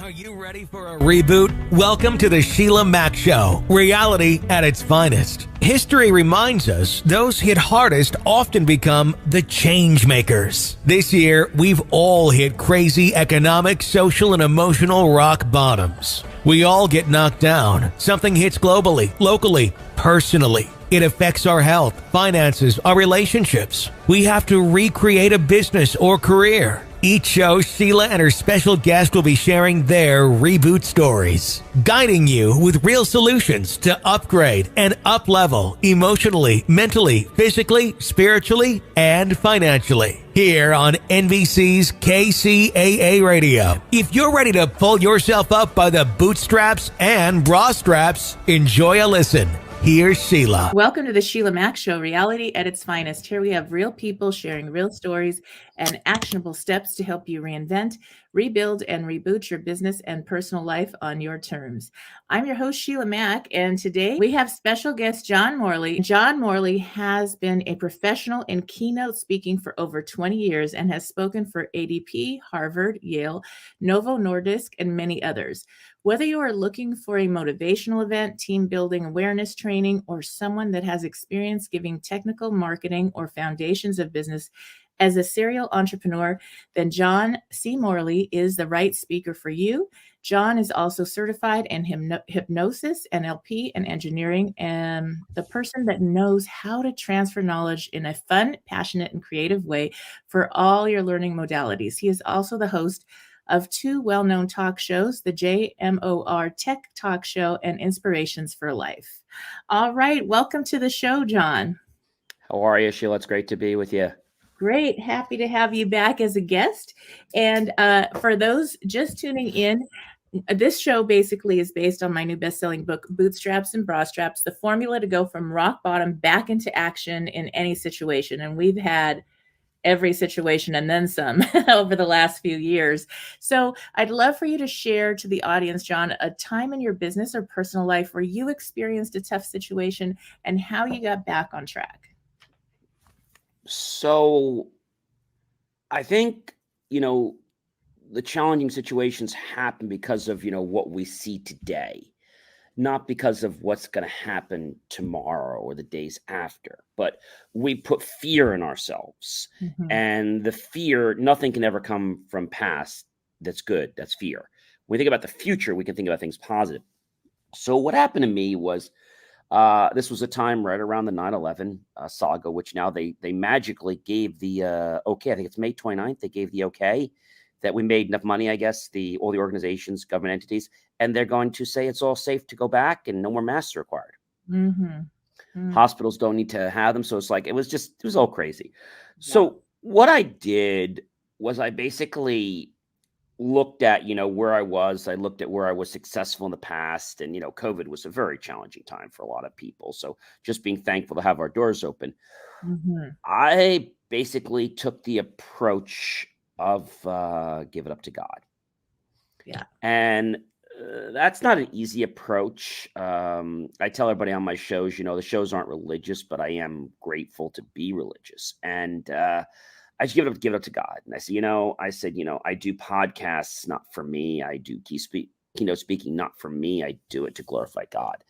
Are you ready for a reboot? Welcome to the Sheila Mac Show, reality at its finest. History reminds us those hit hardest often become the change makers. This year, we've all hit crazy economic, social, and emotional rock bottoms. We all get knocked down. Something hits globally, locally, personally. It affects our health, finances, our relationships. We have to recreate a business or career. Each show, Sheila and her special guest will be sharing their reboot stories, guiding you with real solutions to upgrade and up-level emotionally, mentally, physically, spiritually, and financially. Here on NBC's KCAA Radio. If you're ready to pull yourself up by the bootstraps and bra straps, enjoy a listen. Here's Sheila. Welcome to the Sheila Mac Show, reality at its finest. Here we have real people sharing real stories and actionable steps to help you reinvent, rebuild, and reboot your business and personal life on your terms. I'm your host, Sheila Mac, and today we have special guest John Morley. John Morley has been a professional in keynote speaking for over 20 years and has spoken for ADP, Harvard, Yale, Novo Nordisk, and many others. Whether you are looking for a motivational event, team building, awareness training, or someone that has experience giving technical marketing or foundations of business as a serial entrepreneur, then John C. Morley is the right speaker for you. John is also certified in hypnosis, NLP, and engineering, and the person that knows how to transfer knowledge in a fun, passionate, and creative way for all your learning modalities. He is also the host of two well-known talk shows, the JMOR Tech Talk Show and Inspirations for Life. All right, welcome to the show, John. How are you, Sheila? It's great to be with you. Great. Happy to have you back as a guest. And for those just tuning in, this show basically is based on my new best-selling book, Bootstraps and Bra Straps, the formula to go from rock bottom back into action in any situation. And we've had every situation and then some over the last few years. So I'd love for you to share to the audience, John, a time in your business or personal life where you experienced a tough situation and how you got back on track. So I think, the challenging situations happen because of, what we see today, not because of what's going to happen tomorrow or the days after, but we put fear in ourselves. Mm-hmm. And the fear, nothing can ever come from past that's good. That's fear. When we think about the future, we can think about things positive. So what happened to me was, this was a time right around the 9/11 saga, which now they magically gave the okay. I think it's May 29th. They gave the okay that we made enough money, I guess, all the organizations, government entities, and they're going to say it's all safe to go back and no more masks are required. Mm-hmm. Mm-hmm. Hospitals don't need to have them. So it's like, it was all crazy. Yeah. So what I did was I basically looked at, where I was. I looked at where I was successful in the past. And, COVID was a very challenging time for a lot of people. So just being thankful to have our doors open. Mm-hmm. I basically took the approach of give it up to God. Yeah. And that's not an easy approach. I tell everybody on my shows, the shows aren't religious, but I am grateful to be religious. And I just give it up to God. And I said, I do podcasts, not for me. I do keynote speaking, not for me. I do it to glorify God.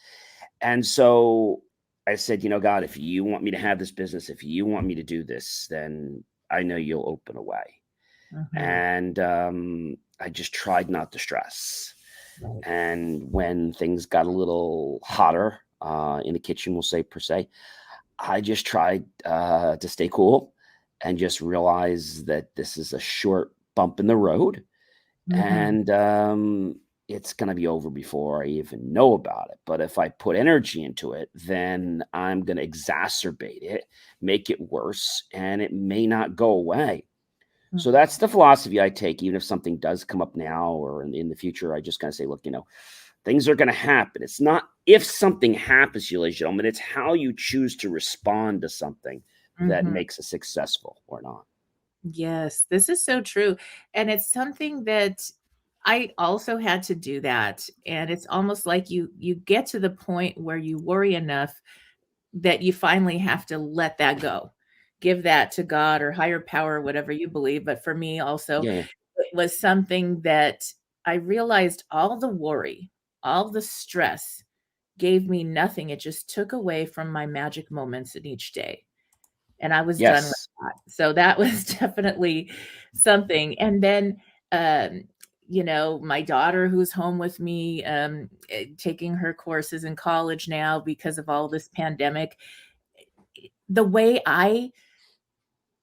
And so I said, God, if you want me to have this business, if you want me to do this, then I know you'll open a way. Mm-hmm. And I just tried not to stress. Right. And when things got a little hotter in the kitchen, we'll say per se, I just tried to stay cool and just realize that this is a short bump in the road. Mm-hmm. And it's going to be over before I even know about it. But if I put energy into it, then I'm going to exacerbate it, make it worse, and it may not go away. Mm-hmm. So that's the philosophy I take. Even if something does come up now or in the future, I just kind of say, look, things are going to happen. It's not if something happens, ladies and gentlemen, it's how you choose to respond to something that mm-hmm. makes it successful or not. Yes, this is so true. And it's something that I also had to do that. And it's almost like you get to the point where you worry enough that you finally have to let that go. Give that to God or higher power, whatever you believe. But for me also, it was something that I realized all the worry, all the stress gave me nothing. It just took away from my magic moments in each day. And I was done with Yes. that. So that was definitely something. And then, um, my daughter who's home with me, taking her courses in college now because of all this pandemic, the way I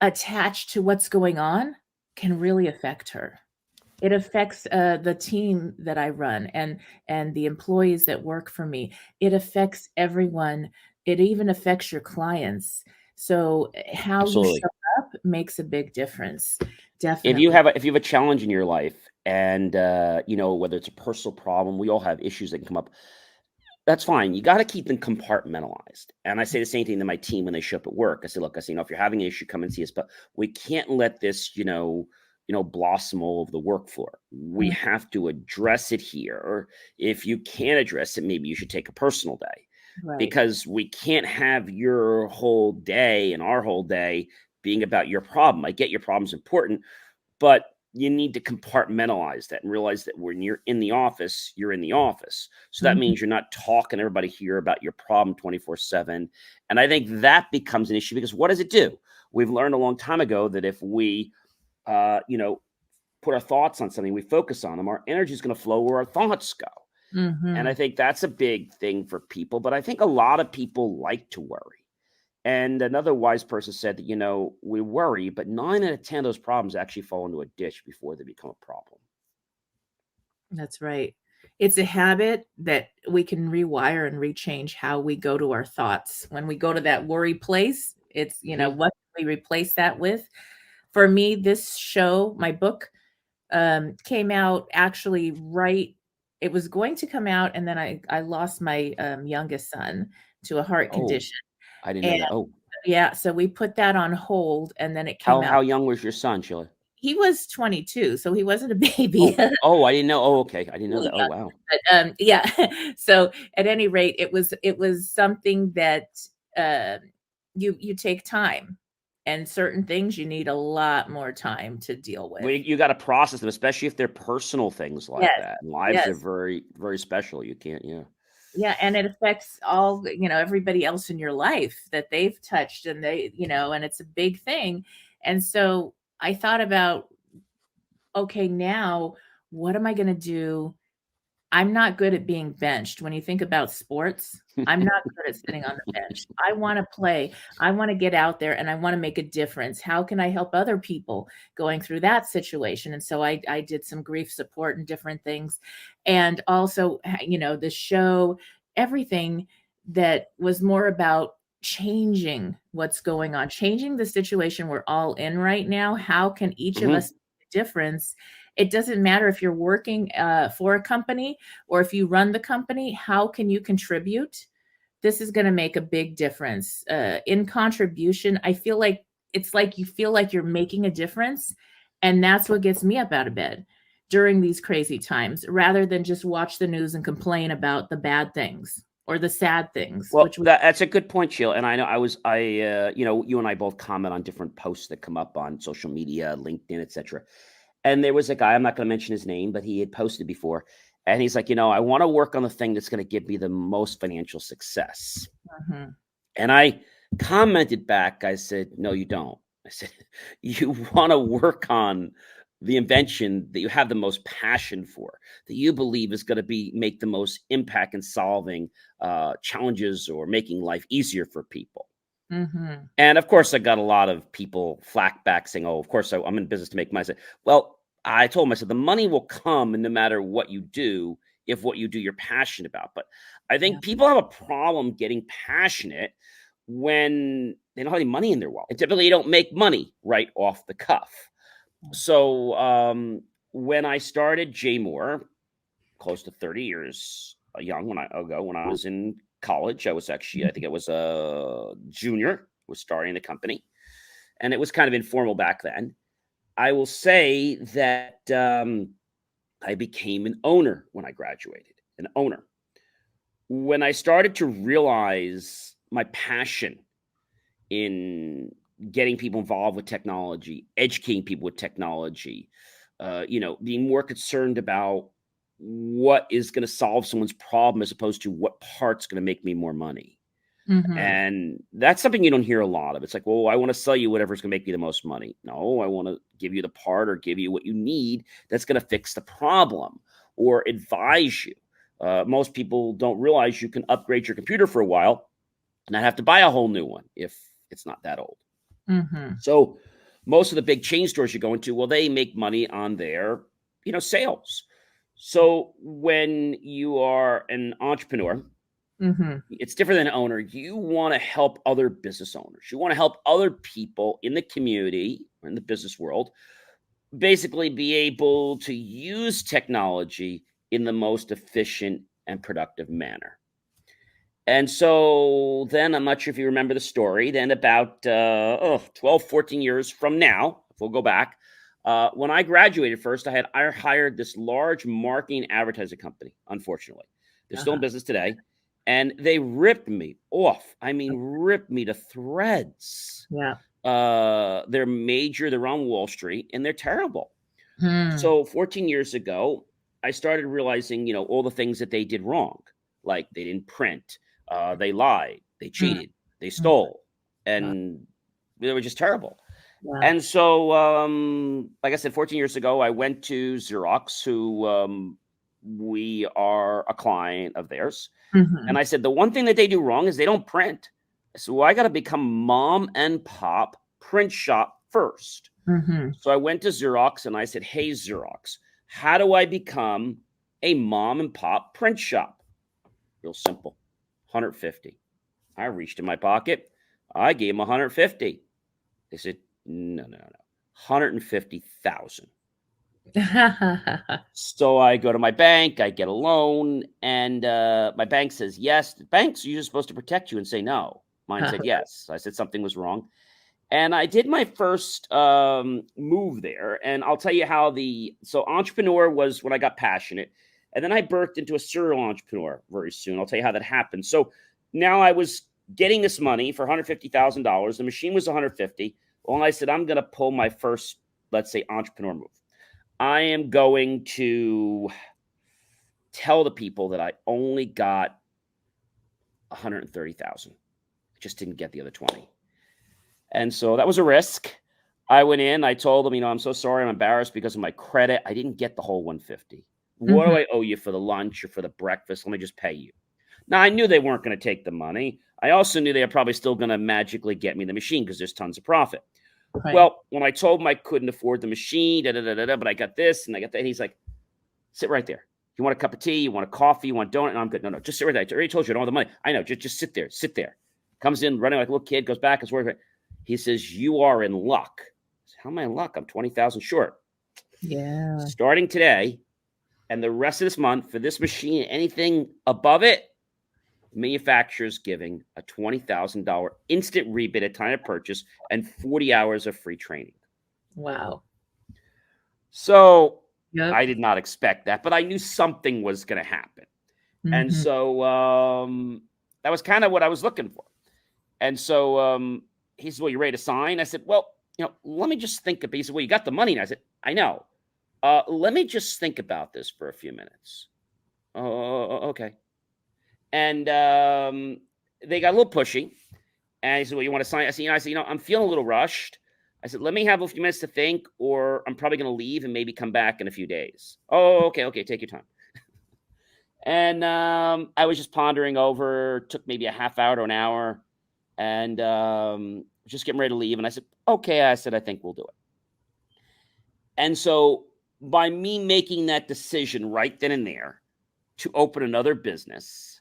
attach to what's going on can really affect her. It affects the team that I run and the employees that work for me. It affects everyone. It even affects your clients. So how you Absolutely. show up makes a big difference. If you Definitely. have a challenge in your life, and whether it's a personal problem, we all have issues that can come up. That's fine. You got to keep them compartmentalized. And I say the same thing to my team when they show up at work. I say, look, if you're having an issue, come and see us, but we can't let this, blossom all over the work floor. We Mm, have to address it here. Or if you can't address it, maybe you should take a personal day, right. because we can't have your whole day and our whole day being about your problem. I get your problem's important, but you need to compartmentalize that and realize that when you're in the office, you're in the office. So that Mhm. means you're not talking to everybody here about your problem 24/7. And I think that becomes an issue, because what does it do? We've learned a long time ago that if we, put our thoughts on something, we focus on them, our energy is going to flow where our thoughts go. And I Mhm. think that's a big thing for people. But I think a lot of people like to worry. And another wise person said that, we worry, but 9 out of 10 of those problems actually fall into a ditch before they become a problem. That's right. It's a habit that we can rewire and rechange how we go to our thoughts. When we go to that worry place, it's, Mhm. what can we replace that with? For me, this show, my book, came out actually right it was going to come out, and then I lost my, youngest son to a heart Oh, condition, I didn't know and that. Oh, yeah, so we put that on hold, and then it how came out. young was your son, Sheila? He was 22, so he wasn't a baby. Oh, I didn't know. Oh, okay. I didn't know Really that. Oh, young, wow. but, yeah. So, at any rate, it was something that, uh, you take time, and certain things you need a lot more time to deal Well, with. you got to process them, especially if they're personal things like Yes, that. And lives are yes. very, very special. You can't, yeah. Yeah, and it affects all, everybody else in your life that they've touched, and and it's a big thing. And so I thought about, okay, now what am I going to do? I'm not good at being benched. When you think about sports, I'm not good at sitting on the bench. I want to play. I want to get out there and I want to make a difference. How can I help other people going through that situation? And so I did some grief support and different things. And also, the show, everything that was more about changing what's going on, changing the situation we're all in right now. How can each of Mhm. us make a difference? It doesn't matter if you're working for a company or if you run the company, how can you contribute? This is going to make a big difference. In contribution, I feel like it's like you feel like you're making a difference. And that's what gets me up out of bed during these crazy times, rather than just watch the news and complain about the bad things or the sad things, Well, which we, that's a good point, Sheila. And I know you and I both comment on different posts that come up on social media, LinkedIn, etc. And there was a guy, I'm not going to mention his name, but he had posted before. And he's like, I want to work on the thing that's going to give me the most financial success. Mhm. And I commented back, I said, no, you don't. I said, you want to work on the invention that you have the most passion for, that you believe is going to make the most impact in solving challenges or making life easier for people. Mhm. And of course, I got a lot of people flack back saying, oh, of course, I'm in business to make money. I said, well, I told them, I said, the money will come no matter what you do, if what you do you're passionate about. But I Yeah. think people have a problem getting passionate when they don't have any money in their wallet. And typically, you don't make money right off the cuff. So when I started J Moore, close to 30 years when I was in college, I was actually, I think I was a junior, was starting the company, and it was kind of informal back then. I will say that I became an owner when I graduated, an owner. When I started to realize my passion in getting people involved with technology, educating people with technology, being more concerned about what is going to solve someone's problem as opposed to what part's going to make me more money. Mm-hmm. And that's something you don't hear a lot of. It's like, well, I want to sell you whatever's going to make you the most money. No, I want to give you the part or give you what you need that's going to fix the problem or advise you. Most people don't realize you can upgrade your computer for a while and not have to buy a whole new one if it's not that old. Mm-hmm. So most of the big chain stores you go into, well, they make money on their, sales. So when you are an entrepreneur, Mm-hmm. it's different than an owner. You want to help other business owners. You want to help other people in the community, in the business world, basically be able to use technology in the most efficient and productive manner. And so then, I'm not sure if you remember the story, then about 12, 14 years from now, if we'll go back, when I graduated first, I hired this large marketing advertising company, unfortunately. They're still in business today. And they ripped me off. I mean, ripped me to threads. Yeah. They're on Wall Street, and they're terrible. So 14 years ago, I started realizing, all the things that they did wrong. Like they didn't print, they lied, they cheated, they stole, and they were just terrible. Yeah. And so, like I said, 14 years ago, I went to Xerox, who we are a client of theirs. Mm-hmm. And I said, the one thing that they do wrong is they don't print. So well, I got to become mom and pop print shop first. Mm-hmm. So I went to Xerox and I said, hey, Xerox, how do I become a mom and pop print shop? Real simple. 150. I reached in my pocket. I gave them 150. They said, no. 150,000. So I go to my bank, I get a loan, and my bank says yes. The banks are usually supposed to protect you and say no. Mine said yes. I said something was wrong. And I did my first move there. And I'll tell you how so entrepreneur was when I got passionate. And then I birthed into a serial entrepreneur very soon. I'll tell you how that happened. So now I was getting this money for $150,000. The machine was $150,000. Well, I said, I'm going to pull my first, let's say, entrepreneur move. I am going to tell the people that I only got 130,000. I just didn't get the other 20. And so that was a risk. I went in, I told them, I'm so sorry, I'm embarrassed because of my credit. I didn't get the whole 150. What do I owe you for the lunch or for the breakfast? Let me just pay you. Now, I knew they weren't going to take the money. I also knew they were probably still going to magically get me the machine because there's tons of profit. Right. Well, when I told him I couldn't afford the machine, but I got this and I got that, he's like, sit right there. You want a cup of tea? You want a coffee? You want a donut? And I'm good. No, just sit right there. I already told you I don't have the money. I know. Just sit there. Sit there. Comes in running like a little kid, goes back, is working. He says, you are in luck. I said, how am I in luck? I'm 20,000 short. Yeah. Starting today and the rest of this month for this machine, anything above it, manufacturer's giving a $20,000 instant rebate at time of purchase and 40 hours of free training. Wow. So I did not expect that, but I knew something was going to happen. Mm-hmm. And so that was kind of what I was looking for. And so he said, well, you ready to sign? I said, well, let me just think about it. He said, well, you got the money. And I said, I know. Let me just think about this for a few minutes. Oh, okay. And they got a little pushy. And he said, well, you want to sign? I said, I'm feeling a little rushed. I said, let me have a few minutes to think, or I'm probably going to leave and maybe come back in a few days. Oh, okay. Take your time. And I was just pondering over, took maybe a half hour to an hour, and just getting ready to leave. And I said, okay. I said, I think we'll do it. And so by me making that decision right then and there to open another business,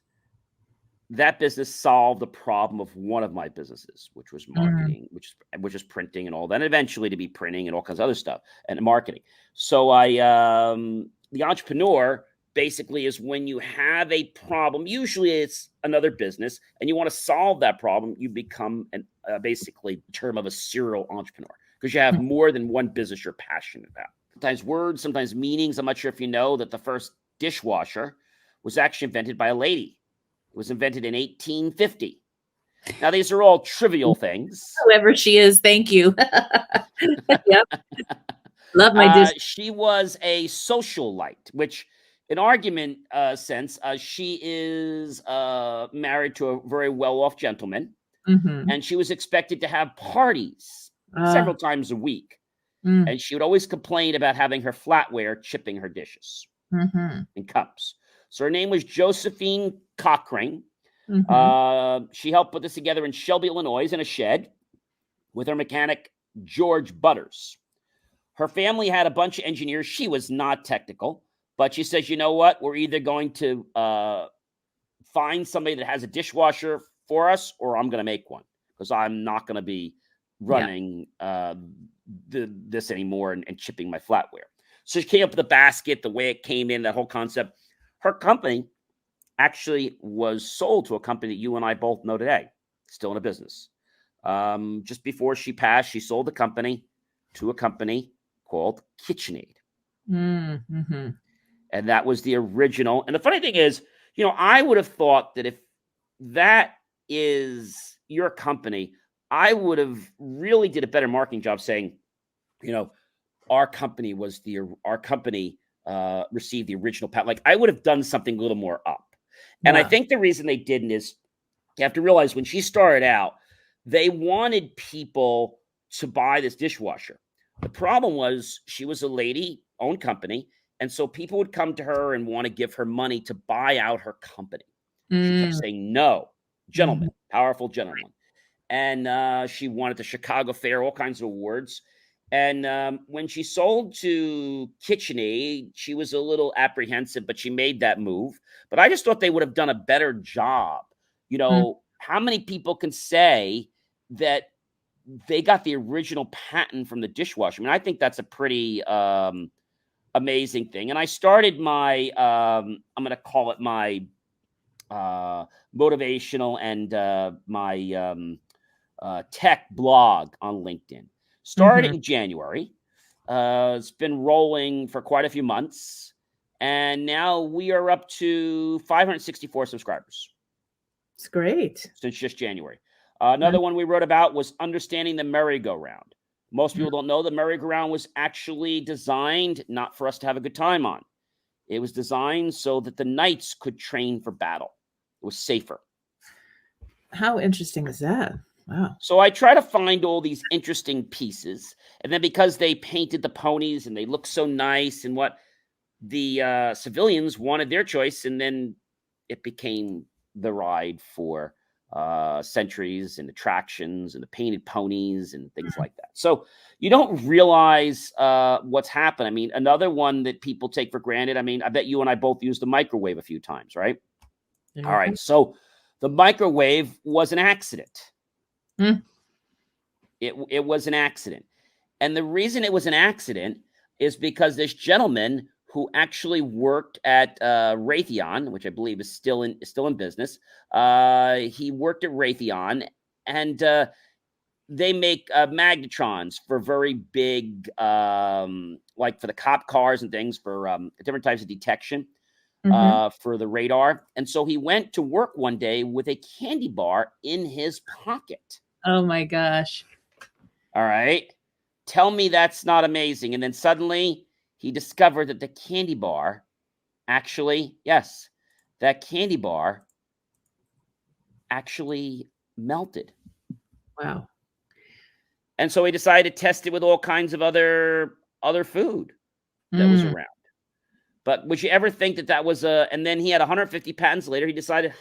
that business solved the problem of one of my businesses, which was marketing, which is printing and all that, and eventually to be printing and all kinds of other stuff and marketing. So the entrepreneur basically is when you have a problem, usually it's another business, and you want to solve that problem, you become basically the term of a serial entrepreneur because you have more than one business you're passionate about. Sometimes words, sometimes meanings. I'm not sure if you know that the first dishwasher was actually invented by a lady. It was invented in 1850. Now, these are all trivial things. Whoever she is, thank you. Yep. Love my dish. She was a socialite, which in argument sense, she is married to a very well-off gentleman, and she was expected to have parties several times a week. And she would always complain about having her flatware chipping her dishes and cups. So her name was Josephine Cochrane. She helped put this together in Shelby, Illinois, in a shed with her mechanic, George Butters. Her family had a bunch of engineers. She was not technical, but she says, you know what? We're either going to find somebody that has a dishwasher for us, or I'm going to make one, because I'm not going to be running this anymore and chipping my flatware. So she came up with the basket, the way it came in, that whole concept. Her company actually was sold to a company that you and I both know today, still in a business. Just before she passed, she sold the company to a company called KitchenAid. And that was the original. And the funny thing is, you know, I would have thought that if that is your company, I would have really did a better marketing job saying, you know, our company received the original patent. Like, I would have done something a little more up. And I think the reason they didn't is, you have to realize, when she started out, they wanted people to buy this dishwasher. The problem was, she was a lady-owned company, and so people would come to her and want to give her money to buy out her company. She kept saying, no, gentlemen, powerful gentlemen. And she won at the Chicago Fair, all kinds of awards. And when she sold to KitchenAid, she was a little apprehensive, but she made that move. But I just thought they would have done a better job. You know, how many people can say that they got the original patent from the dishwasher? I mean, I think that's a pretty amazing thing. And I started my, I'm going to call it my motivational and my tech blog on LinkedIn. Started in January. It's been rolling for quite a few months. And now we are up to 564 subscribers. It's great. Since just January. Another one we wrote about was understanding the merry-go-round. Most people don't know the merry-go-round was actually designed not for us to have a good time on. It was designed so that the knights could train for battle. It was safer. How interesting is that? Wow. So I try to find all these interesting pieces. And then because they painted the ponies and they look so nice, and what the civilians wanted their choice, and then it became the ride for centuries and attractions and the painted ponies and things like that. So you don't realize what's happened. I mean, another one that people take for granted. I mean, I bet you and I both used the microwave a few times, right? All right. So the microwave was an accident. It was an accident. And the reason it was an accident is because this gentleman who actually worked at Raytheon, which I believe is still in business. He worked at Raytheon, and they make magnetrons for very big, like for the cop cars and things, for different types of detection for the radar. And so he went to work one day with a candy bar in his pocket. Oh my gosh. All right. Tell me that's not amazing. And then suddenly he discovered that the candy bar actually, yes, that candy bar actually melted. Wow. And so he decided to test it with all kinds of other food that was around. But would you ever think that was and then he had 150 patents later, he decided,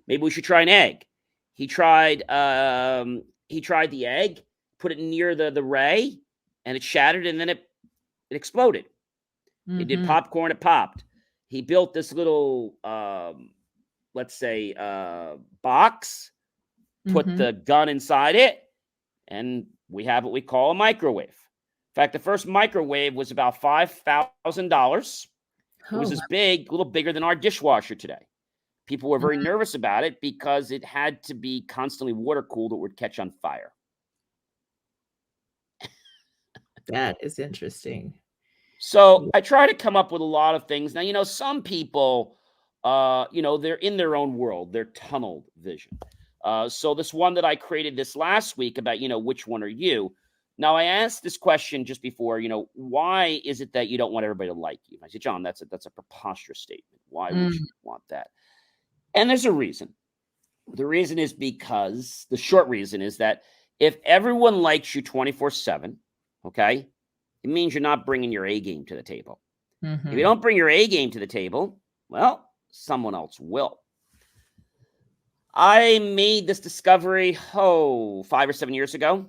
maybe we should try an egg. He tried the egg, put it near the ray, and it shattered, and then it exploded. It did popcorn, it popped. He built this little, let's say, box, put the gun inside it, and we have what we call a microwave. In fact, the first microwave was about $5,000. It was as big, a little bigger than our dishwasher today. People were very nervous about it because it had to be constantly water cooled or it would catch on fire. That is interesting. So I try to come up with a lot of things. Now, you know, some people, you know, they're in their own world. They're tunnel vision. So this one that I created this last week about, you know, which one are you? Now, I asked this question just before, why is it that you don't want everybody to like you? I said, John, that's a preposterous statement. Why would you want that? And there's a reason. The reason is because the short reason is that if everyone likes you 24/7, okay, it means you're not bringing your A game to the table. If you don't bring your A game to the table, well, someone else will. I made this discovery, 5 or 7 years ago.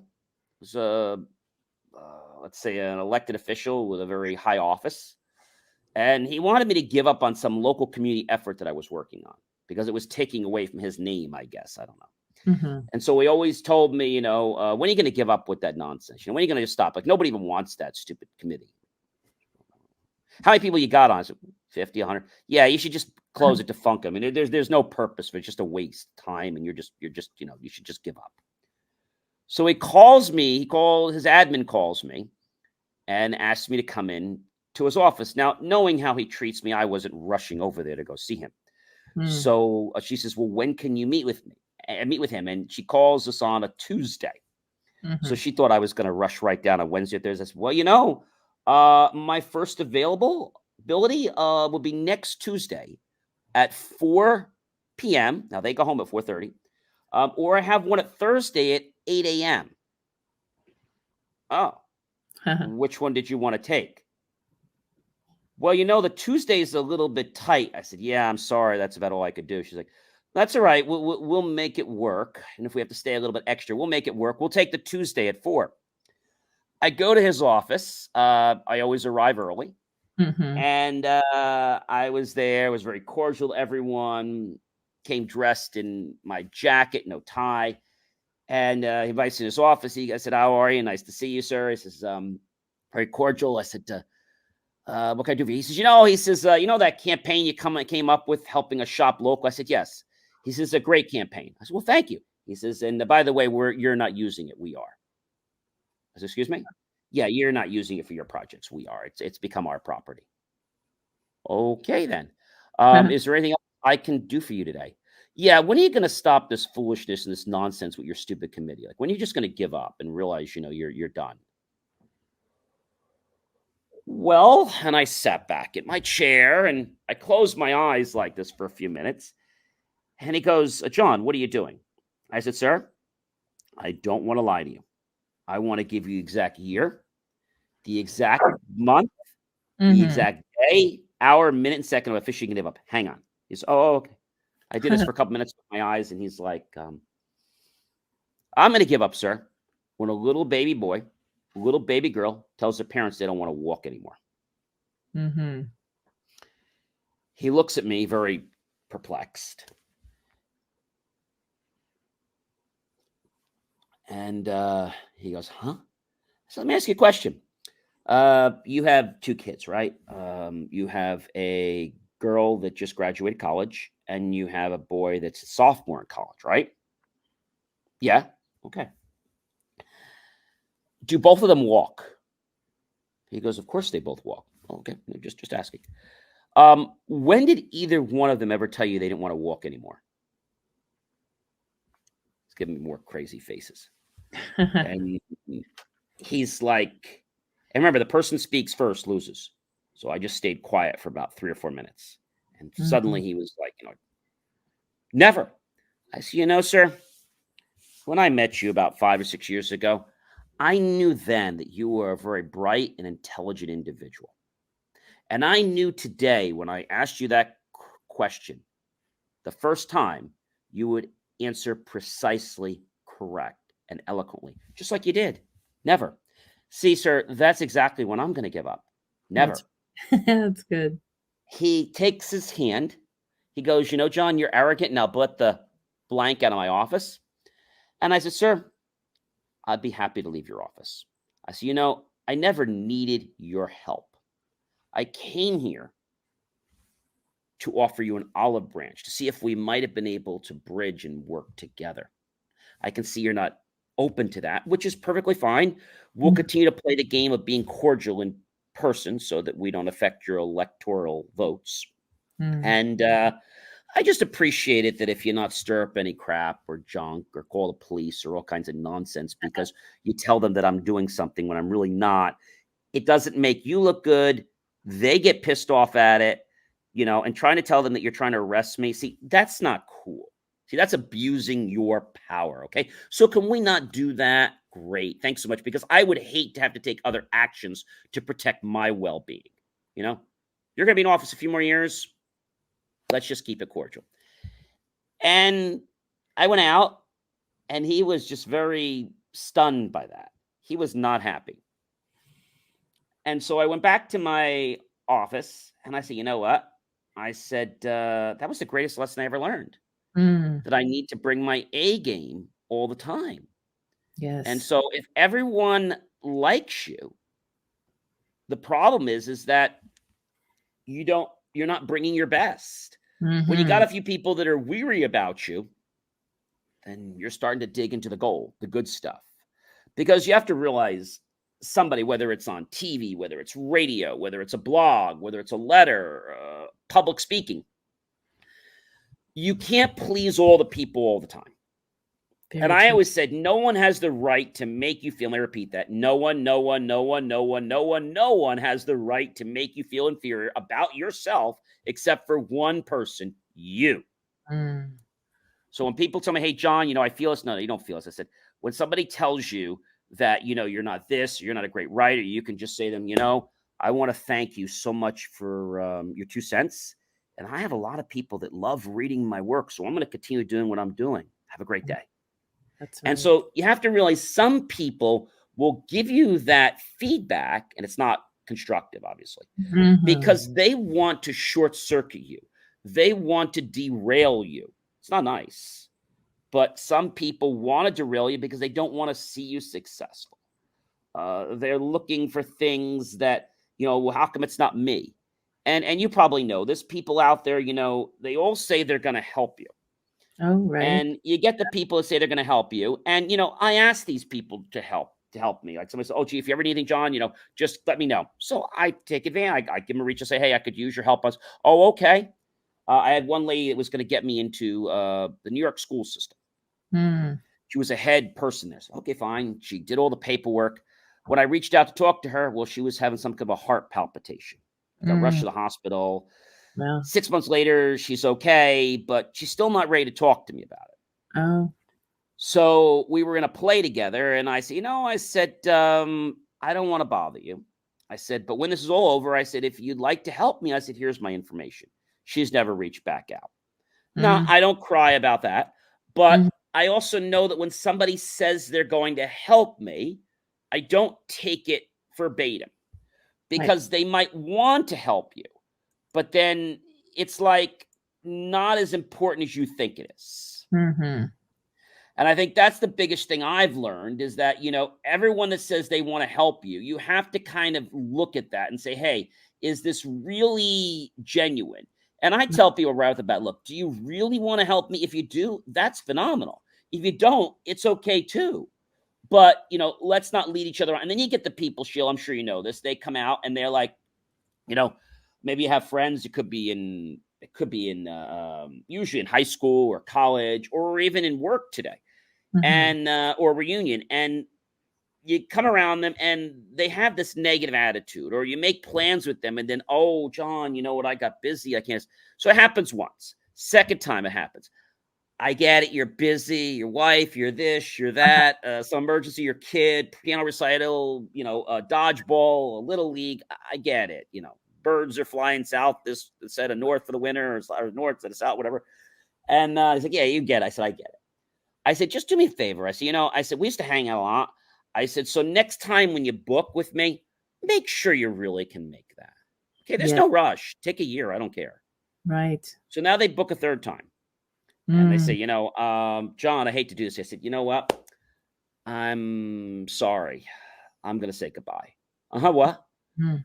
It was let's say an elected official with a very high office. And he wanted me to give up on some local community effort that I was working on because it was taking away from his name, I guess. I don't know. And so he always told me, when are you going to give up with that nonsense? When are you going to stop? Like, nobody even wants that stupid committee. How many people you got on? I said, 50, 100. Yeah, you should just close it to funk. I mean, there's no purpose for it. It's just a waste of time. And you're just, you should just give up. So he calls me, his admin calls me and asks me to come in to his office. Now, knowing how he treats me, I wasn't rushing over there to go see him. So she says, well, when can you meet with me? And meet with him? And she calls us on a Tuesday. So she thought I was going to rush right down on Wednesday or Thursday. I said, well, my first availability will be next Tuesday at 4 p.m. Now, they go home at 4:30. Or I have one at Thursday at 8 a.m. Oh, which one did you want to take? Well, the Tuesday is a little bit tight. I said, yeah, I'm sorry. That's about all I could do. She's like, that's all right. We'll make it work. And if we have to stay a little bit extra, we'll make it work. We'll take the Tuesday at 4. I go to his office. I always arrive early. And I was there. Was very cordial to everyone. Came dressed in my jacket, no tie. And he invites me to his office. I said, how are you? Nice to see you, sir. He says, very cordial. I said, what can I do for you? He says, that campaign you came up with helping us shop local? I said, yes. He says, a great campaign. I said, well, thank you. He says, and by the way, you're not using it. We are. I said, excuse me? Yeah, you're not using it for your projects. We are. It's become our property. Okay, then. Is there anything else I can do for you today? Yeah, when are you going to stop this foolishness and this nonsense with your stupid committee? Like, when are you just going to give up and realize, you're done? Well, and I sat back in my chair and I closed my eyes like this for a few minutes. And he goes, John, what are you doing? I said, sir, I don't want to lie to you. I want to give you the exact year, the exact month, the exact day, hour, minute, and second of officially give up. Hang on. He's, oh, okay. I did this for a couple minutes with my eyes, and he's like, I'm going to give up, sir, when a little baby boy, little baby girl tells their parents they don't want to walk anymore. He looks at me very perplexed. And he goes, huh? So let me ask you a question. You have 2 kids, right? You have a girl that just graduated college, and you have a boy that's a sophomore in college, right? Yeah. Okay. Do both of them walk? He goes, of course they both walk. Okay. Just asking. When did either one of them ever tell you they didn't want to walk anymore? It's giving me more crazy faces. And he's like, and remember, the person speaks first loses. So I just stayed quiet for about 3 or 4 minutes. And suddenly he was like, never. I said, sir, when I met you about 5 or 6 years ago, I knew then that you were a very bright and intelligent individual. And I knew today when I asked you that question, the first time, you would answer precisely correct and eloquently, just like you did. Never. See, sir, that's exactly when I'm going to give up. Never. That's good. He takes his hand. He goes, John, you're arrogant. Now let the blank out of my office. And I said, sir, I'd be happy to leave your office. I said, I never needed your help. I came here to offer you an olive branch to see if we might have been able to bridge and work together. I can see you're not open to that, which is perfectly fine. We'll continue to play the game of being cordial in person so that we don't affect your electoral votes. And I just appreciate it that if you not stir up any crap or junk or call the police or all kinds of nonsense because you tell them that I'm doing something when I'm really not, it doesn't make you look good. They get pissed off at it, and trying to tell them that you're trying to arrest me. See, that's not cool. See, that's abusing your power. Okay. So can we not do that? Great. Thanks so much. Because I would hate to have to take other actions to protect my well-being. You're going to be in office a few more years. Let's just keep it cordial. And I went out and he was just very stunned by that. He was not happy. And so I went back to my office and I said, you know what? I said, that was the greatest lesson I ever learned, that I need to bring my A game all the time. Yes. And so if everyone likes you, the problem is that you're not bringing your best. When you got a few people that are weary about you, then you're starting to dig into the gold, the good stuff. Because you have to realize somebody, whether it's on TV, whether it's radio, whether it's a blog, whether it's a letter, public speaking, you can't please all the people all the time. And I always said, no one has the right to make you feel, let me repeat that. No one has the right to make you feel inferior about yourself except for one person, you. So when people tell me, hey, John, I feel this. No, you don't feel this. I said, when somebody tells you that, you're not this, you're not a great writer, you can just say to them, I want to thank you so much for your 2 cents. And I have a lot of people that love reading my work. So I'm going to continue doing what I'm doing. Have a great day. That's right. And so you have to realize some people will give you that feedback, and it's not constructive, obviously, because they want to short circuit you. They want to derail you. It's not nice, but some people want to derail you because they don't want to see you successful. They're looking for things that, well, how come it's not me? And you probably know this. People out there, they all say they're going to help you. Oh, right. And you get the people that say they're going to help you. And, I ask these people to help me. Like somebody says, oh, gee, if you ever need anything, John, just let me know. So I take advantage. I give them a reach and say, hey, I could use your help. Oh, okay. I had one lady that was going to get me into the New York school system. She was a head person there. So, okay, fine. She did all the paperwork. When I reached out to talk to her, well, she was having some kind of a heart palpitation. Got rushed to the hospital. Wow. 6 months later, she's okay, but she's still not ready to talk to me about it. Oh. So we were in a play together, and I said, I don't want to bother you. I said, but when this is all over, I said, if you'd like to help me, I said, here's my information. She's never reached back out. Now, I don't cry about that, but I also know that when somebody says they're going to help me, I don't take it verbatim because they might want to help you. But then it's like not as important as you think it is. And I think that's the biggest thing I've learned is that, everyone that says they want to help you, you have to kind of look at that and say, hey, is this really genuine? And I tell people right off the bat, look, do you really want to help me? If you do, that's phenomenal. If you don't, it's okay too. But, let's not lead each other on. And then you get the people, Sheila, I'm sure you know this. They come out and they're like, maybe you have friends. It could be in usually in high school or college or even in work today, and or reunion. And you come around them and they have this negative attitude, or you make plans with them, and then, oh, John, you know what? I got busy. I can't. So it happens once. Second time it happens. I get it. You're busy. Your wife. You're this. You're that. Some emergency. Your kid. Piano recital. Dodgeball. A little league. I get it. Birds are flying south instead of north for the winter, or north instead of south, whatever. And he's like, yeah, you get it. I said, I get it. I said, just do me a favor. I said, we used to hang out a lot. I said, so next time when you book with me, make sure you really can make that. Okay, there's no rush. Take a year. I don't care. Right. So now they book a third time. And they say, John, I hate to do this. I said, you know what? I'm sorry. I'm going to say goodbye. What?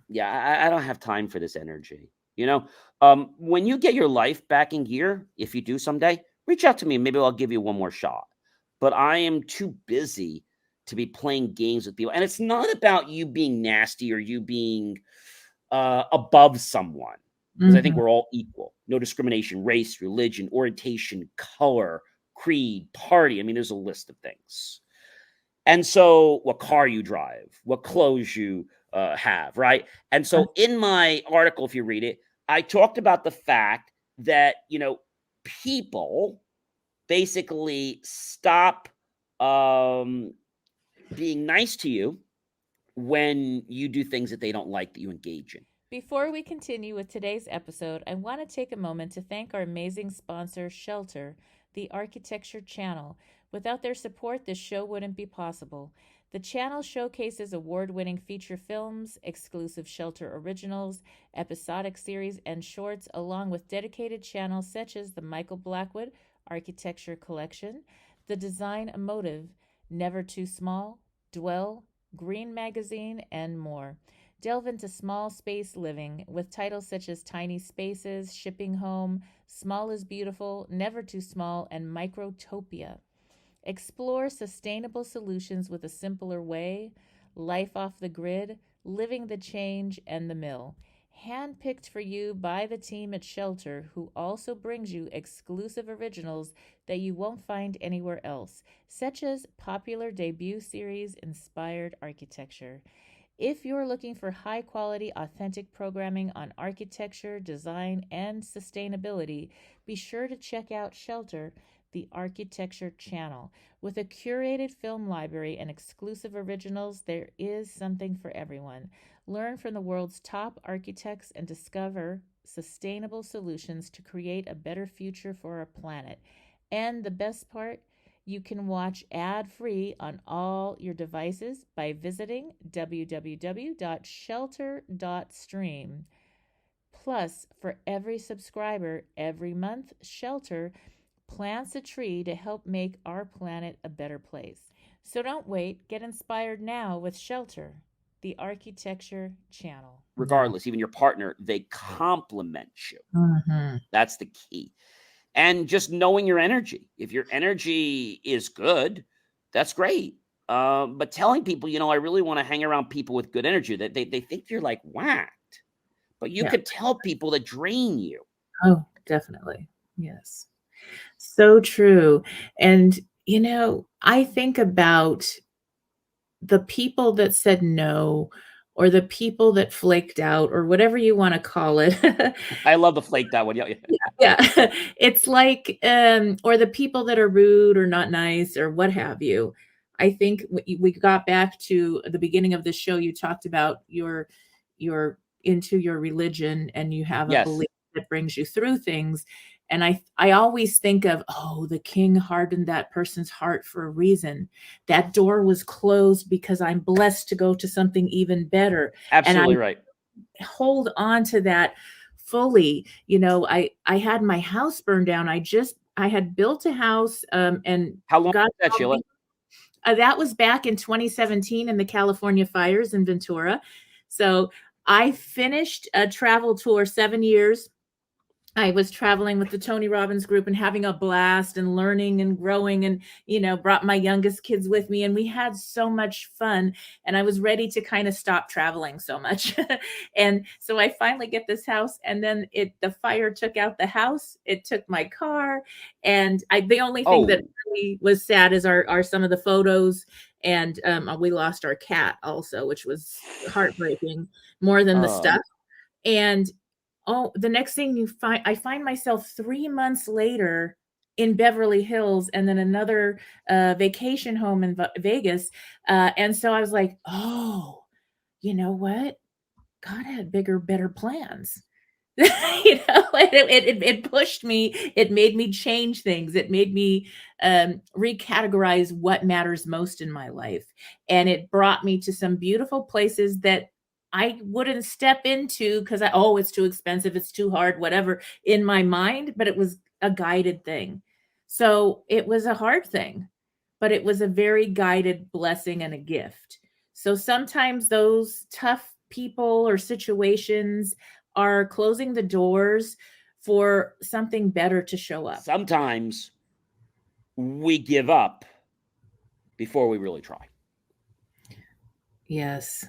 Yeah, I don't have time for this energy. When you get your life back in gear, if you do someday, reach out to me. Maybe I'll give you one more shot. But I am too busy to be playing games with people. And it's not about you being nasty or you being above someone. because I think Mhm. we're all equal. No discrimination, race, religion, orientation, color, creed, party. I mean, there's a list of things. And so what car you drive, what clothes you have, right? And so in my article, if you read it, I talked about the fact that, people basically stop being nice to you when you do things that they don't like that you engage in. Before we continue with today's episode, I want to take a moment to thank our amazing sponsor, Shelter, the Architecture Channel. Without their support, this show wouldn't be possible. The channel showcases award-winning feature films, exclusive Shelter originals, episodic series, and shorts, along with dedicated channels such as the Michael Blackwood Architecture Collection, The Design Emotive, Never Too Small, Dwell, Green Magazine, and more. Delve into small space living with titles such as Tiny Spaces, Shipping Home, Small is Beautiful, Never Too Small, and Microtopia. Explore sustainable solutions with a simpler way, life off the grid, living the change, and the mill. Handpicked for you by the team at Shelter, who also brings you exclusive originals that you won't find anywhere else, such as popular debut series Inspired Architecture. If you're looking for high quality, authentic programming on architecture, design, and sustainability, be sure to check out Shelter, the Architecture Channel. With a curated film library and exclusive originals, there is something for everyone. Learn from the world's top architects and discover sustainable solutions to create a better future for our planet. And the best part, you can watch ad-free on all your devices by visiting www.shelter.stream. Plus, for every subscriber every month, Shelter plants a tree to help make our planet a better place. So don't wait. Get inspired now with Shelter, the Architecture Channel. Regardless, even your partner, they complement you. Mhm. That's the key. And just knowing your energy. If your energy is good, that's great. But telling people, I really want to hang around people with good energy, that they think you're like whacked. But you Yeah. could tell people that drain you. Oh, definitely. Yes. So true. And, I think about the people that said no, or the people that flaked out, or whatever you want to call it. I love the flake that one. Yeah. Yeah. It's like, or the people that are rude or not nice or what have you. I think we got back to the beginning of the show. You talked about you're into your religion and you have a Yes. belief that brings you through things. And I always think of, the king hardened that person's heart for a reason. That door was closed because I'm blessed to go to something even better. Absolutely right. Hold on to that fully. I had my house burned down. I had built a house, and How long God was that, help Sheila? me. That was back in 2017 in the California fires in Ventura. So I finished a travel tour, 7 years. I was traveling with the Tony Robbins group and having a blast and learning and growing, and, brought my youngest kids with me, and we had so much fun, and I was ready to kind of stop traveling so much. And so I finally get this house, and then the fire took out the house. It took my car. And the only thing that really was sad is are some of the photos. And we lost our cat also, which was heartbreaking more than the stuff. And the next thing I find myself 3 months later in Beverly Hills, and then another vacation home in Vegas. And so I was like, you know what? God had bigger, better plans. It pushed me. It made me change things. It made me recategorize what matters most in my life. And it brought me to some beautiful places that I wouldn't step into because it's too expensive, it's too hard, whatever, in my mind, but it was a guided thing. So it was a hard thing, but it was a very guided blessing and a gift. So sometimes those tough people or situations are closing the doors for something better to show up. Sometimes we give up before we really try. Yes.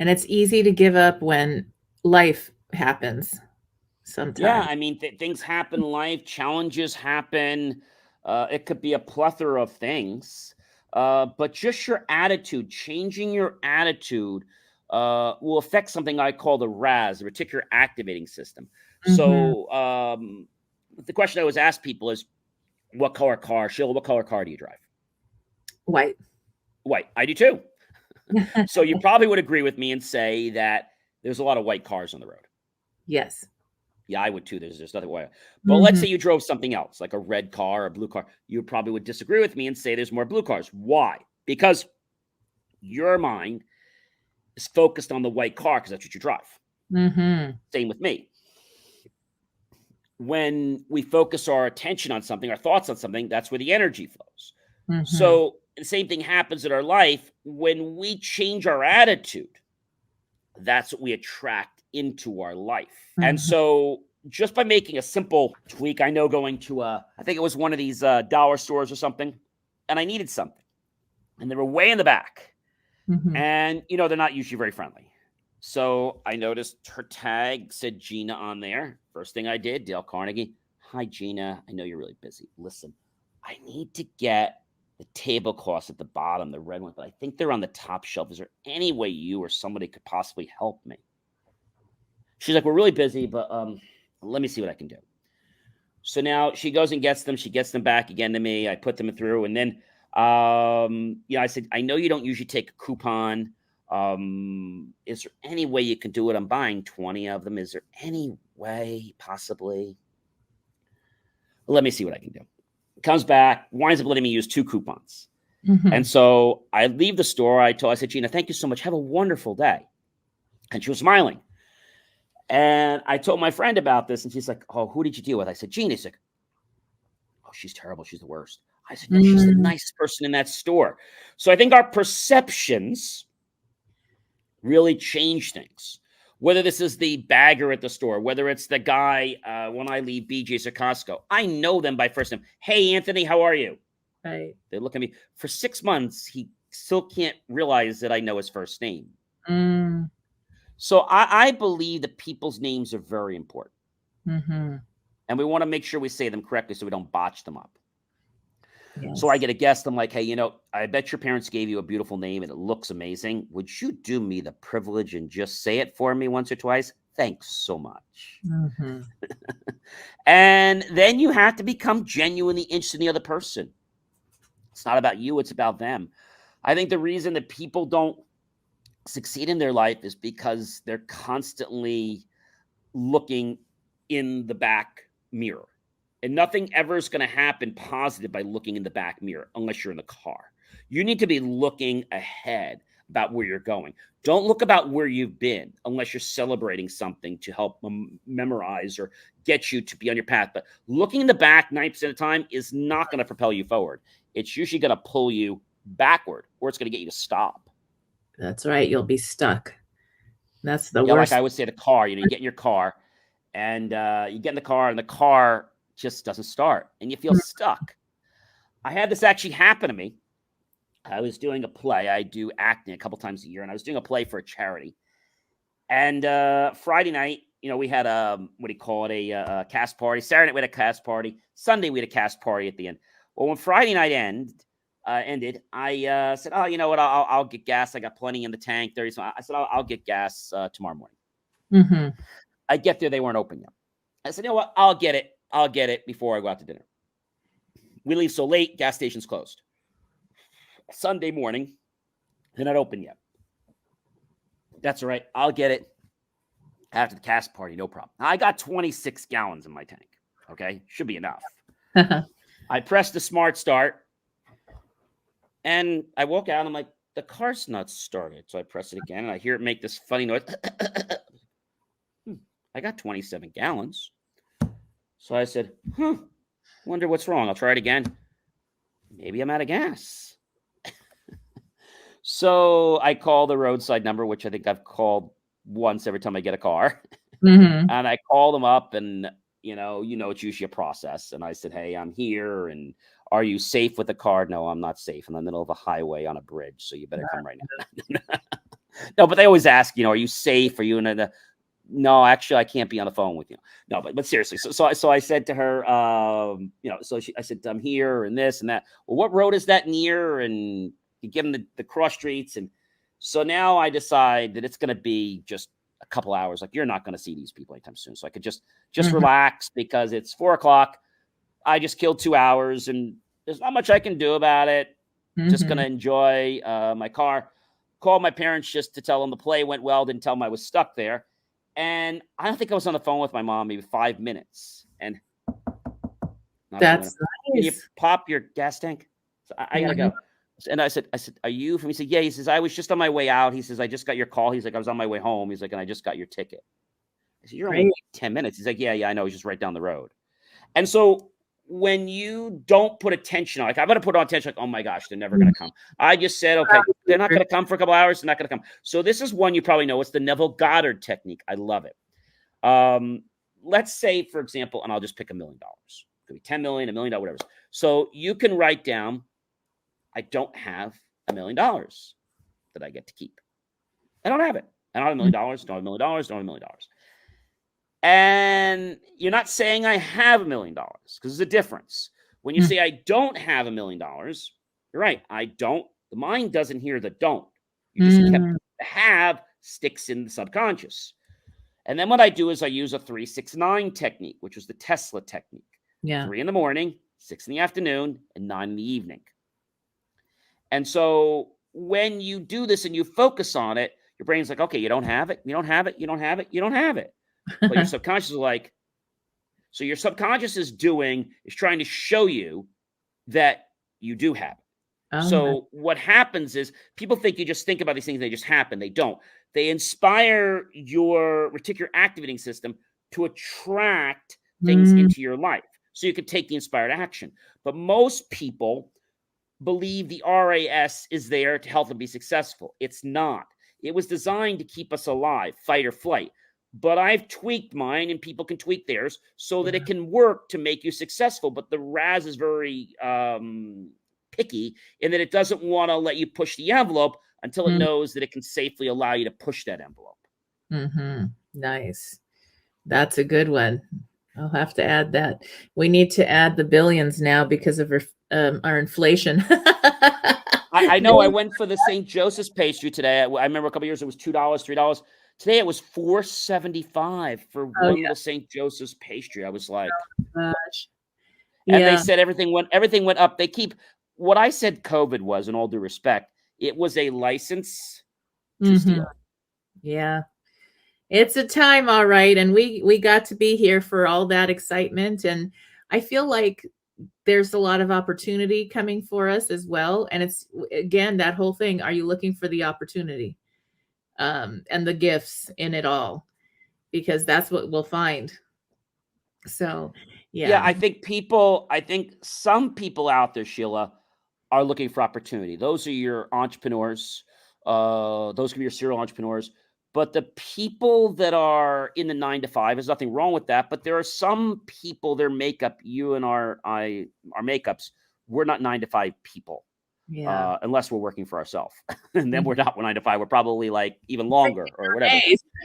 And it's easy to give up when life happens sometimes. Yeah, I mean, things happen in life, challenges happen. It could be a plethora of things. But just your attitude, changing your attitude will affect something I call the RAS, the reticular activating system. So the question I always ask people is, what color car? Sheila, what color car do you drive? White. White. I do too. So you probably would agree with me and say that there's a lot of white cars on the road. Yes. Yeah, I would too. There's nothing white. But let's say you drove something else, like a red car or a blue car. You probably would disagree with me and say there's more blue cars. Why? Because your mind is focused on the white car because that's what you drive. Same with me. When we focus our attention on something, our thoughts on something, that's where the energy flows. So the same thing happens in our life. When we change our attitude, that's what we attract into our life. And so just by making a simple tweak, I know going to, I think it was one of these dollar stores or something, and I needed something. And they were way in the back. And, you know, they're not usually very friendly. So I noticed her tag said Gina on there. First thing I did, Dale Carnegie. Hi, Gina. I know you're really busy. Listen, I need to get the tablecloths at the bottom, the red ones, but I think they're on the top shelf. Is there any way you or somebody could possibly help me? She's like, we're really busy, but let me see what I can do. So now she goes and gets them. She gets them back again to me. I put them through. And then, I said, I know you don't usually take a coupon. Is there any way you can do it? I'm buying 20 of them. Is there any way possibly? Let me see what I can do. Comes back, winds up letting me use 2 coupons. And so I leave the store. I said, Gina, thank you so much. Have a wonderful day. And she was smiling. And I told my friend about this, and she's like, oh, who did you deal with? I said, Gina. She's like, oh, she's terrible. She's the worst. I said, no, she's the nicest person in that store. So I think our perceptions really change things. Whether this is the bagger at the store, whether it's the guy when I leave BJ's or Costco, I know them by first name. Hey, Anthony, how are you? Right. They look at me. For 6 months, he still can't realize that I know his first name. So I believe that people's names are very important. And we want to make sure we say them correctly so we don't botch them up. Yes. So I get a guest. I'm like, hey, you know, I bet your parents gave you a beautiful name and it looks amazing. Would you do me the privilege and just say it for me once or twice? Thanks so much. And then you have to become genuinely interested in the other person. It's not about you. It's about them. I think the reason that people don't succeed in their life is because they're constantly looking in the back mirror. And nothing ever is going to happen positive by looking in the back mirror unless you're in the car. You need to be looking ahead about where you're going. Don't look about where you've been unless you're celebrating something to help memorize or get you to be on your path. But looking in the back 90% of the time is not going to propel you forward. It's usually going to pull you backward, or it's going to get you to stop. That's right. You'll be stuck. That's the worst. Like I would say the car, you get in your car and you get in the car and the car just doesn't start and you feel stuck. I had this actually happen to me. I was doing a play. I do acting a couple times a year, and I was doing a play for a charity. And Friday night, we had a cast party. Saturday night we had a cast party. Sunday we had a cast party at the end. Well, when Friday night ended, I said, oh, you know what? I'll get gas. I got plenty in the tank. I said, I'll get gas tomorrow morning. I get there. They weren't open yet. I said, you know what? I'll get it before I go out to dinner. We leave so late, gas station's closed. Sunday morning, they're not open yet. That's all right. I'll get it after the cast party. No problem. Now, I got 26 gallons in my tank. Okay. Should be enough. I pressed the smart start and I woke out and I'm like, the car's not started. So I press it again and I hear it make this funny noise. I got 27 gallons. So I said, wonder what's wrong. I'll try it again. Maybe I'm out of gas. So I call the roadside number, which I think I've called once every time I get a car. And I called them up and, it's usually a process. And I said, hey, I'm here. And are you safe with the car? No, I'm not safe. In the middle of a highway on a bridge. So you better come right now. No, but they always ask, are you safe? Are you in no, actually, I can't be on the phone with you. No, but seriously. So I said to her, I said, I'm here and this and that. Well, what road is that near? And you give them the cross streets. And so now I decide that it's going to be just a couple hours. Like, you're not going to see these people anytime soon. So I could just relax because it's 4:00. I just killed 2 hours and there's not much I can do about it. Just going to enjoy my car. Called my parents just to tell them the play went well. Didn't tell them I was stuck there. And I don't think I was on the phone with my mom maybe 5 minutes. And That's can you nice. pop your gas tank? So I gotta go. And I said, are you from? He said, yeah. He says, I was just on my way out. He says, I just got your call. He's like, I was on my way home. He's like, and I just got your ticket. I said, you're only 10 minutes. He's like, yeah, I know. He's just right down the road. And so when you don't put attention on, like, I'm going to put on attention, like, oh my gosh, they're never going to come. I just said, okay, they're not going to come for a couple hours. They're not going to come. So this is one you probably know. It's the Neville Goddard technique. I love it. Let's say, for example, and I'll just pick $1 million. It could be 10 million, $1 million, whatever. So you can write down, I don't have $1 million that I get to keep. I don't have it. I don't have $1 million. Don't have $1 million. Don't have $1 million. And you're not saying I have $1 million, because there's a difference. When you say I don't have $1 million, you're right. I don't. The mind doesn't hear the don't. You just kept the have sticks in the subconscious. And then what I do is I use a 3-6-9 technique, which was the Tesla technique. Yeah. 3 in the morning, 6 in the afternoon, and 9 in the evening. And so when you do this and you focus on it, your brain's like, okay, you don't have it. You don't have it. You don't have it. You don't have it. But your subconscious is like, so your subconscious is trying to show you that you do have it. So what happens is people think you just think about these things, they just happen. They don't. They inspire your reticular activating system to attract things into your life so you can take the inspired action. But most people believe the RAS is there to help them be successful. It's not. It was designed to keep us alive, fight or flight. But I've tweaked mine, and people can tweak theirs so that it can work to make you successful. But the RAS is very picky in that it doesn't want to let you push the envelope until it knows that it can safely allow you to push that envelope. Nice. That's a good one. I'll have to add that. We need to add the billions now because of our inflation. I know. I went for the St. Joseph's pastry today. I remember a couple of years it was $2, $3. Today it was $4.75 for one little St. Joseph's pastry. I was like, gosh. And they said everything went up. They keep what I said COVID was, in all due respect, it was a license to steal. Yeah. It's a time, all right. And we got to be here for all that excitement. And I feel like there's a lot of opportunity coming for us as well. And it's, again, that whole thing. Are you looking for the opportunity and the gifts in it all? Because that's what we'll find. So, yeah. I think some people out there, Sheila, are looking for opportunity. Those are your entrepreneurs. Those can be your serial entrepreneurs. But the people that are in the 9-to-5, there's nothing wrong with that. But there are some people, their makeup, you and our makeups, we're not 9-to-5 people. Yeah. Unless we're working for ourselves. And then we're not 9-to-5. We're probably like even longer or whatever.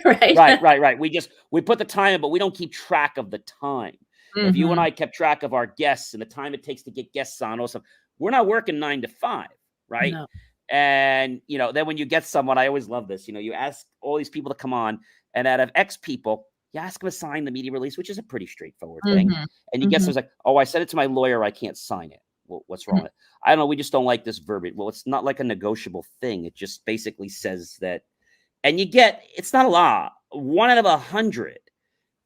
Right. We put the time in, but we don't keep track of the time. If you and I kept track of our guests and the time it takes to get guests on, also, we're not working 9-to-5, right? No. And, then when you get someone, I always love this, you ask all these people to come on, and out of X people, you ask them to sign the media release, which is a pretty straightforward thing. And you get someone's like, oh, I sent it to my lawyer. I can't sign it. Well, what's wrong with it? I don't know. We just don't like this verbiage. Well, it's not like a negotiable thing. It just basically says that, and it's not a law, 1 out of 100.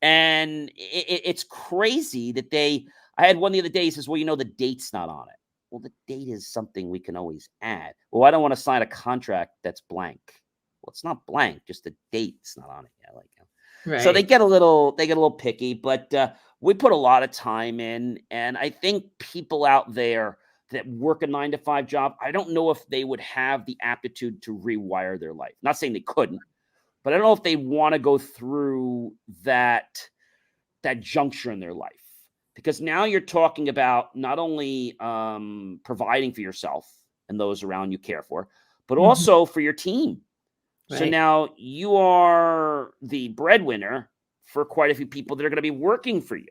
And it's crazy that I had one the other day, he says, well, the date's not on it. Well, the date is something we can always add. Well, I don't want to sign a contract that's blank. Well, it's not blank, just the date's not on it. Right. So they get a little picky, but we put a lot of time in. And I think people out there that work a 9-to-5 job, I don't know if they would have the aptitude to rewire their life. Not saying they couldn't, but I don't know if they want to go through that juncture in their life. Because now you're talking about not only providing for yourself and those around you care for, but also for your team. So now you are the breadwinner for quite a few people that are going to be working for you.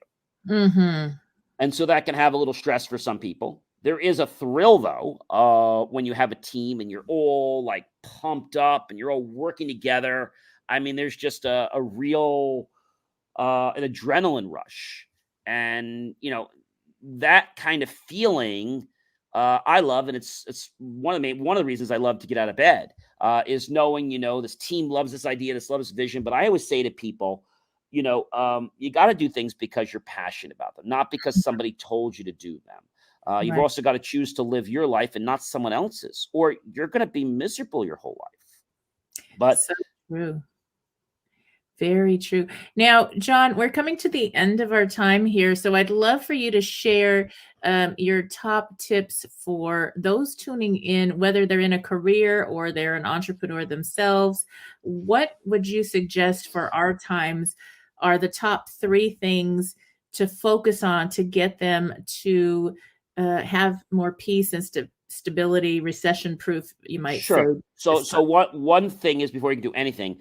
Mm-hmm. And so that can have a little stress for some people. There is a thrill, though, when you have a team and you're all like pumped up and you're all working together. I mean, there's just a real an adrenaline rush. And, that kind of feeling I love. And it's one of the reasons I love to get out of bed is knowing, this team loves this idea, this loves this vision. But I always say to people, you got to do things because you're passionate about them, not because somebody told you to do them. You've also got to choose to live your life and not someone else's, or you're going to be miserable your whole life. But so true. Very true. Now, John, we're coming to the end of our time here. So I'd love for you to share your top tips for those tuning in, whether they're in a career or they're an entrepreneur themselves. What would you suggest for our times are the top 3 things to focus on to get them to have more peace and stability, recession proof, you might say? So one thing is, before you can do anything,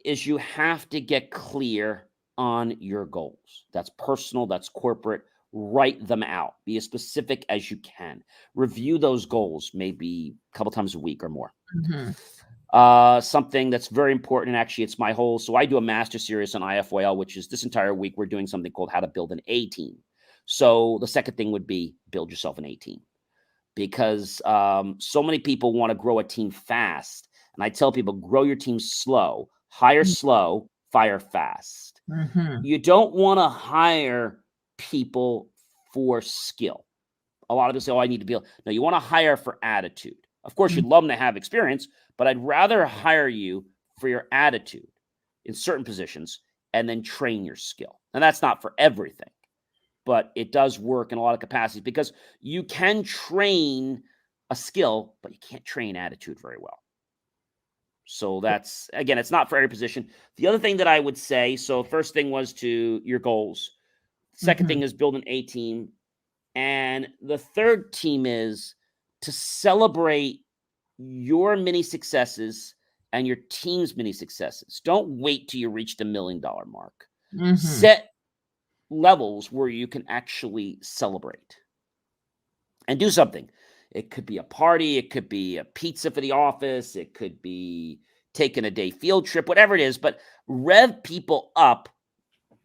is you have to get clear on your goals. That's personal, that's corporate. Write them out. Be as specific as you can. Review those goals maybe a couple times a week or more. Mm-hmm. Something that's very important, and actually so I do a master series on IFYL, which is this entire week we're doing something called How to Build an A Team. So the second thing would be build yourself an A team, because so many people want to grow a team fast. And I tell people, grow your team slow. Hire slow, fire fast. Mm-hmm. You don't want to hire people for skill. A lot of people say, I need to be. No, you want to hire for attitude. Of course, you'd love them to have experience, but I'd rather hire you for your attitude in certain positions and then train your skill. And that's not for everything, but it does work in a lot of capacities, because you can train a skill, but you can't train attitude very well. So that's, again, it's not for every position. The other thing that I would say, so first thing was to your goals. Second thing is build an A team. And the third team is to celebrate your mini successes and your team's mini successes. Don't wait till you reach the $1 million mark. Set levels where you can actually celebrate and do something. It could be a party. It could be a pizza for the office. It could be taking a day field trip, whatever it is. But rev people up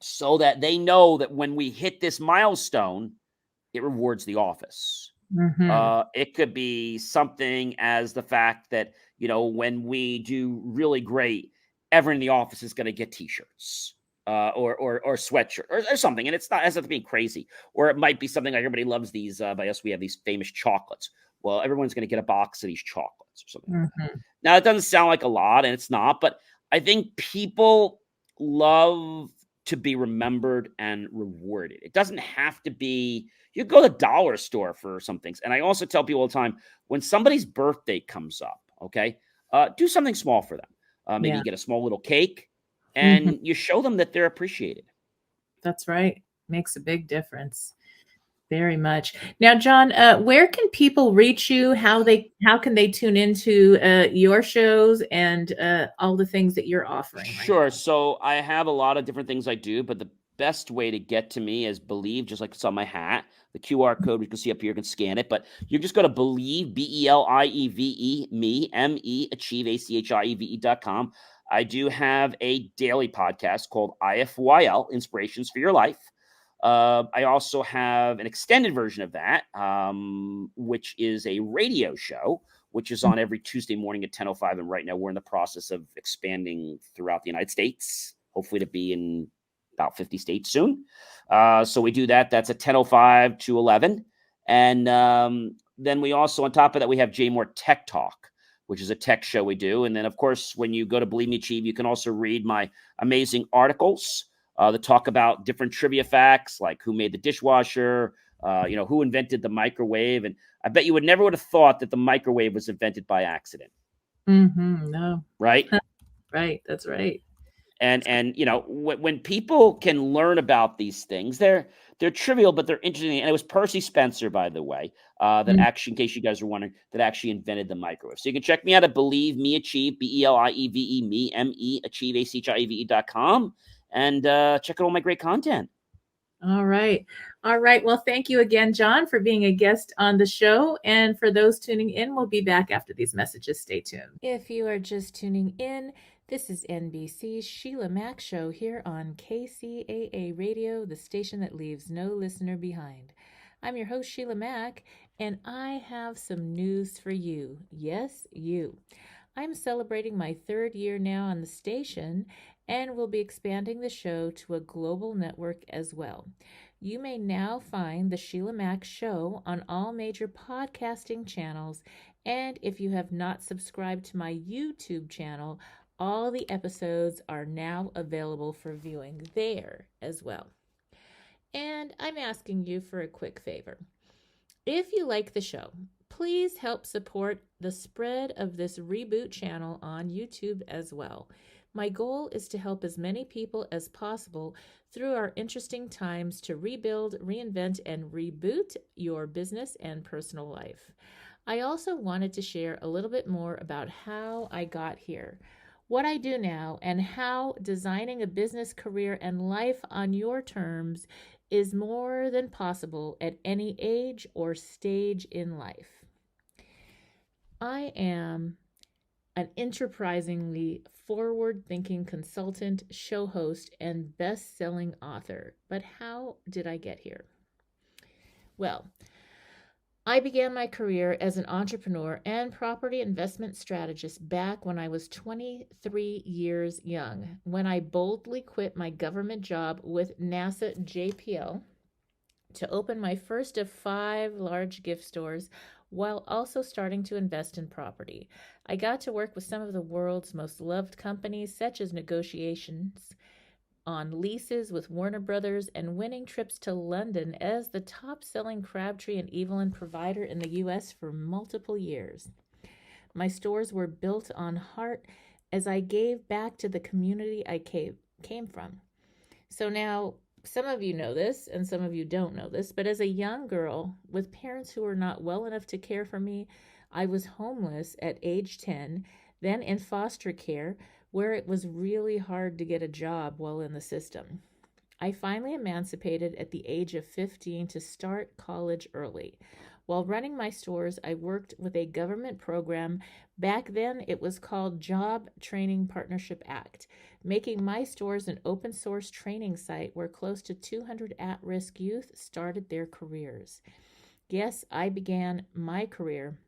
so that they know that when we hit this milestone, it rewards the office. It could be something as the fact that, when we do really great, everyone in the office is going to get T-shirts. Or sweatshirt or something. And it has to be crazy. Or it might be something like, everybody loves these, by us, we have these famous chocolates. Well, everyone's going to get a box of these chocolates or something like that. Now, it doesn't sound like a lot, and it's not, but I think people love to be remembered and rewarded. It doesn't have to be, you go to the dollar store for some things. And I also tell people all the time, when somebody's birthday comes up, okay, do something small for them. Maybe you get a small little cake, and you show them that they're appreciated. That's right. Makes a big difference. Very much. Now, John, where can people reach you? How can they tune into your shows and all the things that you're offering? Sure. So I have a lot of different things I do, but the best way to get to me is Believe, just like it's on my hat. The QR code you can see up here, you can scan it, but you just go to Believe, BELIEVE, me, achieve, ACHIEVE.com. I do have a daily podcast called IFYL, Inspirations for Your Life. I also have an extended version of that, which is a radio show, which is on every Tuesday morning at 10:05. And right now we're in the process of expanding throughout the United States, hopefully to be in about 50 states soon. So we do that. That's at 10:05 to 11. And then we also, on top of that, we have J More Tech Talk, which is a tech show we do. And then, of course, when you go to Believe Me Achieve, you can also read my amazing articles that talk about different trivia facts, like who made the dishwasher, who invented the microwave. And I bet you would have thought that the microwave was invented by accident. No. Right? Right. That's right. And when people can learn about these things, they're trivial, but they're interesting. And it was Percy Spencer, by the way, that actually, in case you guys are wondering, that actually invented the microwave. So you can check me out at Believe Me Achieve, BELIEVE me Achieve ACHIEVE.com, and check out all my great content. All right. Well, thank you again, John, for being a guest on the show. And for those tuning in, we'll be back after these messages. Stay tuned. If you are just tuning in, this is NBC's Sheila Mac Show here on KCAA Radio, the station that leaves no listener behind. I'm your host, Sheila Mac, and I have some news for you. Yes, you. I'm celebrating my 3rd year now on the station, and will be expanding the show to a global network as well. You may now find the Sheila Mac Show on all major podcasting channels, and if you have not subscribed to my YouTube channel, all the episodes are now available for viewing there as well. And I'm asking you for a quick favor. If you like the show, please help support the spread of this reboot channel on YouTube as well. My goal is to help as many people as possible through our interesting times to rebuild, reinvent, and reboot your business and personal life. I also wanted to share a little bit more about how I got here, what I do now, and how designing a business career and life on your terms is more than possible at any age or stage in life. I am an enterprisingly forward-thinking consultant, show host, and best-selling author. But how did I get here? Well, I began my career as an entrepreneur and property investment strategist back when I was 23 years young, when I boldly quit my government job with NASA JPL to open my first of 5 large gift stores while also starting to invest in property. I got to work with some of the world's most loved companies, such as negotiations on leases with Warner Brothers and winning trips to London as the top-selling Crabtree and Evelyn provider in the U.S. for multiple years. My stores were built on heart as I gave back to the community I came from. So now, some of you know this and some of you don't know this, but as a young girl with parents who were not well enough to care for me, I was homeless at age 10, then in foster care, where it was really hard to get a job while in the system. I finally emancipated at the age of 15 to start college early. While running my stores, I worked with a government program. Back then, it was called Job Training Partnership Act, making my stores an open source training site where close to 200 at-risk youth started their careers. Yes, I began my career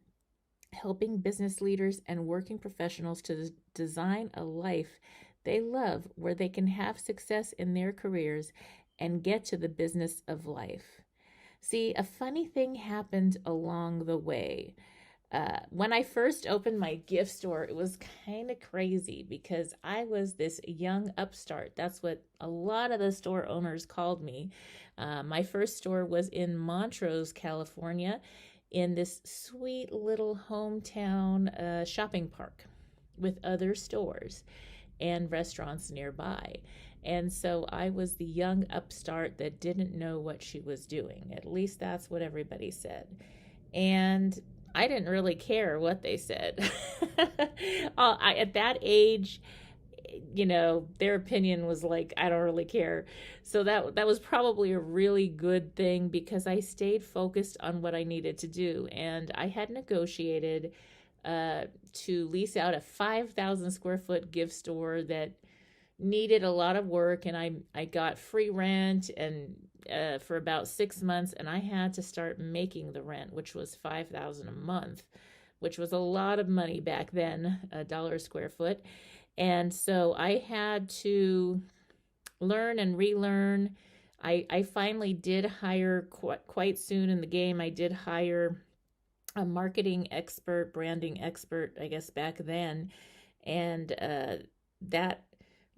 helping business leaders and working professionals to design a life they love where they can have success in their careers and get to the business of life. See, a funny thing happened along the way. When I first opened my gift store, it was kind of crazy because I was this young upstart. That's what a lot of the store owners called me. My first store was in Montrose, California, in this sweet little hometown shopping park with other stores and restaurants nearby. And so I was the young upstart that didn't know what she was doing. At least that's what everybody said. And I didn't really care what they said. At that age, their opinion was like, I don't really care. So that was probably a really good thing because I stayed focused on what I needed to do. And I had negotiated to lease out a 5,000 square foot gift store that needed a lot of work. And I got free rent and for about 6 months, and I had to start making the rent, which was $5,000 a month, which was a lot of money back then, $1 a square foot. And so I had to learn and relearn. I finally did hire quite soon in the game. I did hire a marketing expert, branding expert, I guess back then. And that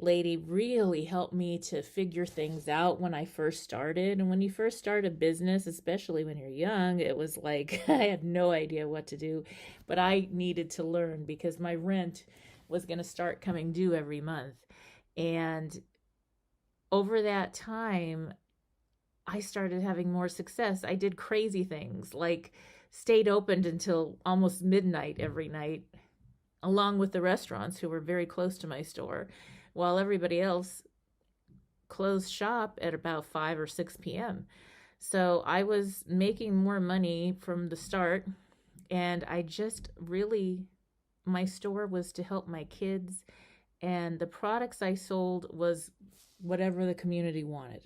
lady really helped me to figure things out when I first started. And when you first start a business, especially when you're young, it was like I had no idea what to do. But I needed to learn because my rent was going to start coming due every month. And over that time, I started having more success. I did crazy things, like stayed open until almost midnight every night, along with the restaurants who were very close to my store, while everybody else closed shop at about 5 or 6 p.m. So I was making more money from the start, and I just really, my store was to help my kids, and the products I sold was whatever the community wanted.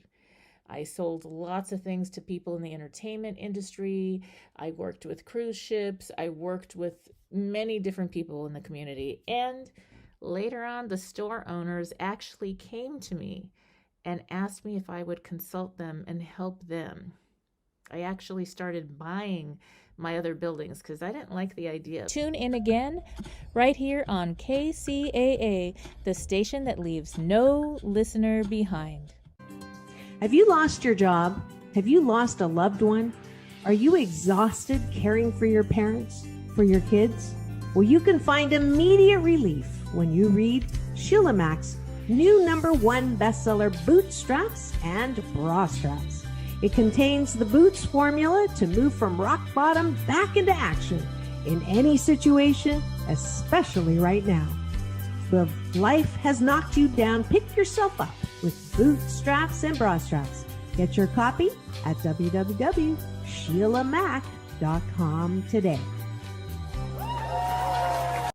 I sold lots of things to people in the entertainment industry. I worked with cruise ships. I worked with many different people in the community. And later on, the store owners actually came to me and asked me if I would consult them and help them. I actually started buying my other buildings because I didn't like the idea. Tune in again right here on KCAA, the station that leaves no listener behind. Have you lost your job? Have you lost a loved one? Are you exhausted caring for your parents, for your kids? Well, you can find immediate relief when you read Sheila Mac's new #1 bestseller, Bootstraps and Bra Straps. It contains the Boots formula to move from rock bottom back into action in any situation, especially right now. If life has knocked you down, pick yourself up with Bootstraps and Bra Straps. Get your copy at www.sheilamac.com today.